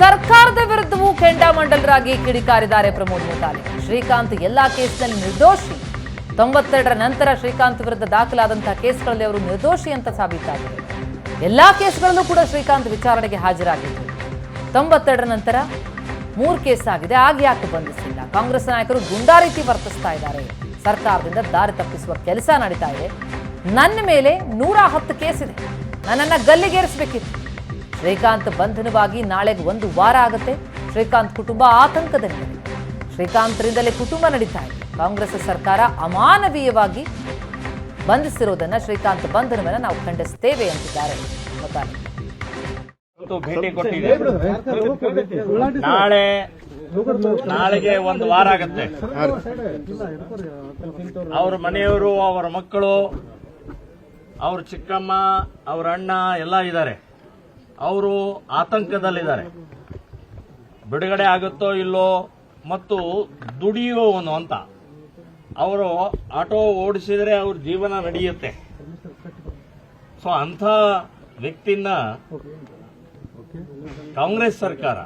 ಸರ್ಕಾರದ ವಿರುದ್ಧವೂ ಕೆಂಡಾಮಂಡಲರಾಗಿ ಕಿಡಿಕಾರಿದ್ದಾರೆ ಪ್ರಮೋದ್ ಮುತಾಲಿಕ್. ಶ್ರೀಕಾಂತ್ ಎಲ್ಲಾ ಕೇಸ್ನಲ್ಲಿ ನಿರ್ದೋಷಿ. 92ರ ನಂತರ ಶ್ರೀಕಾಂತ್ ವಿರುದ್ಧ ದಾಖಲಾದಂತಹ ಕೇಸ್ಗಳಲ್ಲಿ ಅವರು ನಿರ್ದೋಷಿ ಅಂತ ಸಾಬೀತಾಗಿದೆ. ಎಲ್ಲಾ ಕೇಸ್ಗಳಲ್ಲೂ ಕೂಡ ಶ್ರೀಕಾಂತ್ ವಿಚಾರಣೆಗೆ ಹಾಜರಾಗಿದ್ದರು. 92ರ ನಂತರ 3 ಕೇಸ್ ಆಗಿದೆ, ಆಗ ಯಾಕೆ ಬಂಧಿಸಿಲ್ಲ? ಕಾಂಗ್ರೆಸ್ ನಾಯಕರು ಗುಂಡಾ ರೀತಿ ವರ್ತಿಸ್ತಾ ಇದ್ದಾರೆ. ಸರ್ಕಾರದಿಂದ ದಾರಿ ತಪ್ಪಿಸುವ ಕೆಲಸ ನಡೀತಾ ಇದೆ. ನನ್ನ ಮೇಲೆ 110 ಕೇಸ್ ಇದೆ, ನನ್ನನ್ನು ಗಲ್ಲಿಗೇರಿಸಬೇಕಿತ್ತು. ಶ್ರೀಕಾಂತ್ ಬಂಧನವಾಗಿ ನಾಳೆಗೆ 1 ವಾರ ಆಗುತ್ತೆ. ಶ್ರೀಕಾಂತ್ ಕುಟುಂಬ ಆತಂಕದಲ್ಲಿದೆ. ಶ್ರೀಕಾಂತ್ರಿಂದಲೇ ಕುಟುಂಬ ನಡೀತಾ ಇದೆ. ಕಾಂಗ್ರೆಸ್ ಸರ್ಕಾರ ಅಮಾನವೀಯವಾಗಿ ಬಂಧಿಸಿರುವುದನ್ನು, ಶ್ರೀಕಾಂತ್ ಬಂಧನವನ್ನು ನಾವು ಖಂಡಿಸ್ತೇವೆ ಅಂತಿದ್ದಾರೆ ಮುತಾಲಿಕ್. ಭೇಟಿ ಕೊಟ್ಟಿದೆ. ನಾಳೆಗೆ 1 ವಾರ ಆಗುತ್ತೆ. ಅವ್ರ ಮನೆಯವರು, ಅವರ ಮಕ್ಕಳು, ಅವ್ರ ಚಿಕ್ಕಮ್ಮ, ಅವ್ರ ಅಣ್ಣ ಎಲ್ಲ ಇದ್ದಾರೆ. ಅವರು ಆತಂಕದಲ್ಲಿದ್ದಾರೆ. ಬಿಡುಗಡೆ ಆಗುತ್ತೋ ಇಲ್ಲೋ ಮತ್ತು ದುಡಿಯುವವನು ಅಂತ. ಅವರು ಆಟೋ ಓಡಿಸಿದರೆ ಅವ್ರ ಜೀವನ ನಡೆಯುತ್ತೆ. ಸೊ ಅಂಥ ವ್ಯಕ್ತಿನ ಕಾಂಗ್ರೆಸ್ ಸರ್ಕಾರ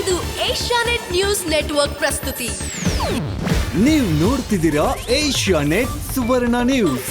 ಇದು ಏಷ್ಯಾನೆಟ್ ನ್ಯೂಸ್ ನೆಟ್ವರ್ಕ್ ಪ್ರಸ್ತುತಿ. ನೀವು ನೋಡ್ತಿದ್ದೀರಾ ಏಷ್ಯಾನೆಟ್ ಸುವರ್ಣ ನ್ಯೂಸ್.